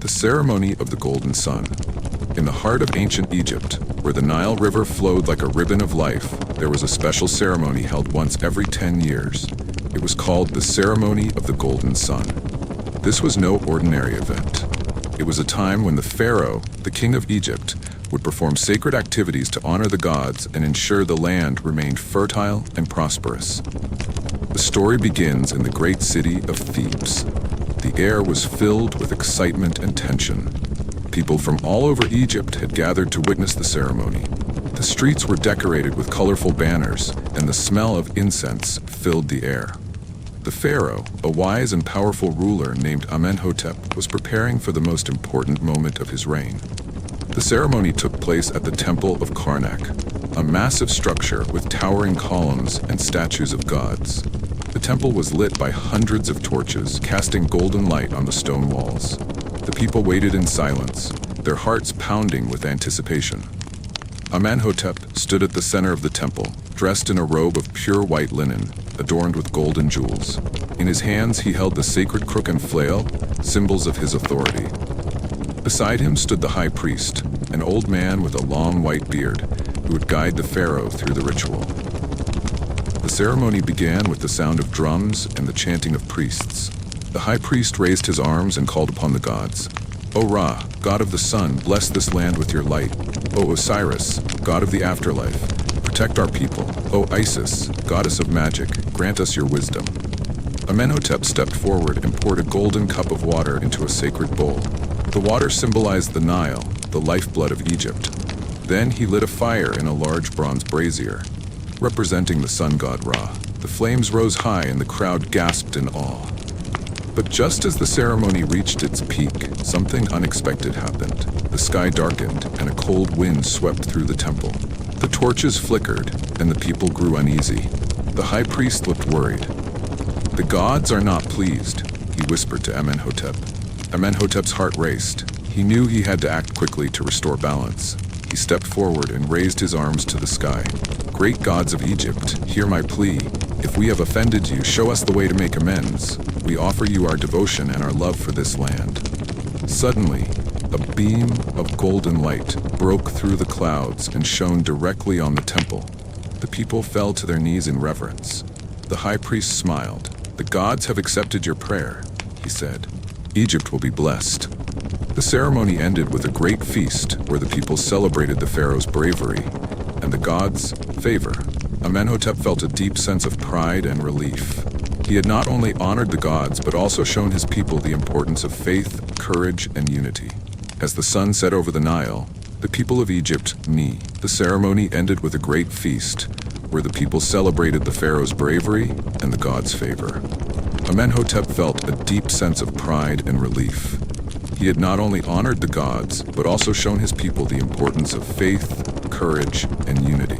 The ceremony of the golden sun. In the heart of ancient Egypt, where the Nile River flowed like a ribbon of life, there was a special ceremony held once every 10 years. It was called the Ceremony of the Golden Sun. This was no ordinary event. It was a time when the pharaoh, the king of Egypt, would perform sacred activities to honor the gods and ensure the land remained fertile and prosperous. The story begins in the great city of Thebes. The air was filled with excitement and tension. People from all over Egypt had gathered to witness the ceremony. The streets were decorated with colorful banners, and the smell of incense filled the air. The pharaoh, a wise and powerful ruler named Amenhotep, was preparing for the most important moment of his reign. The ceremony took place at the Temple of Karnak, a massive structure with towering columns and statues of gods. The temple was lit by hundreds of torches, casting golden light on the stone walls. The people waited in silence, their hearts pounding with anticipation. Amenhotep stood at the center of the temple, dressed in a robe of pure white linen, adorned with gold and jewels. In his hands he held the sacred crook and flail, symbols of his authority. Beside him stood the high priest, an old man with a long white beard, who would guide the pharaoh through the ritual. The ceremony began with the sound of drums and the chanting of priests. The high priest raised his arms and called upon the gods. O Ra, god of the sun, bless this land with your light. O Osiris, god of the afterlife, protect our people. O Isis, goddess of magic, grant us your wisdom. Amenhotep stepped forward and poured a golden cup of water into a sacred bowl. The water symbolized the Nile, the lifeblood of Egypt. Then he lit a fire in a large bronze brazier, representing the sun god Ra. The flames rose high and the crowd gasped in awe. But just as the ceremony reached its peak, something unexpected happened. The sky darkened and a cold wind swept through the temple. The torches flickered and the people grew uneasy. The high priest looked worried. "The gods are not pleased," he whispered to Amenhotep. Amenhotep's heart raced. He knew he had to act quickly to restore balance. He stepped forward and raised his arms to the sky. "Great gods of Egypt, hear my plea. If we have offended you, show us the way to make amends. We offer you our devotion and our love for this land." Suddenly, a beam of golden light broke through the clouds and shone directly on the temple. The people fell to their knees in reverence. The high priest smiled. "The gods have accepted your prayer," he said. "Egypt will be blessed." The ceremony ended with a great feast where the people celebrated the pharaoh's bravery and the gods' favor. Amenhotep felt a deep sense of pride and relief. He had not only honored the gods, but also shown his people the importance of faith, courage, and unity. As the sun set over the Nile, the people of Egypt knew. The ceremony ended with a great feast where the people celebrated the pharaoh's bravery and the gods' favor. Amenhotep felt a deep sense of pride and relief. He had not only honored the gods, but also shown his people the importance of faith, courage, and unity.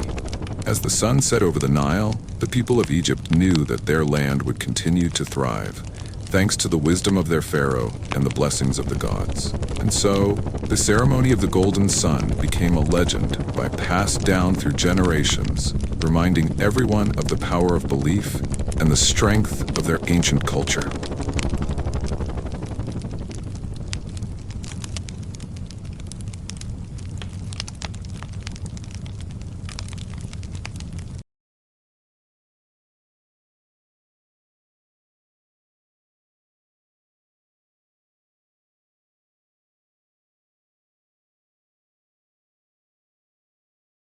As the sun set over the Nile, the people of Egypt knew that their land would continue to thrive, thanks to the wisdom of their pharaoh and the blessings of the gods. And so, the ceremony of the golden sun became a legend passed down through generations, reminding everyone of the power of belief and the strength of their ancient culture.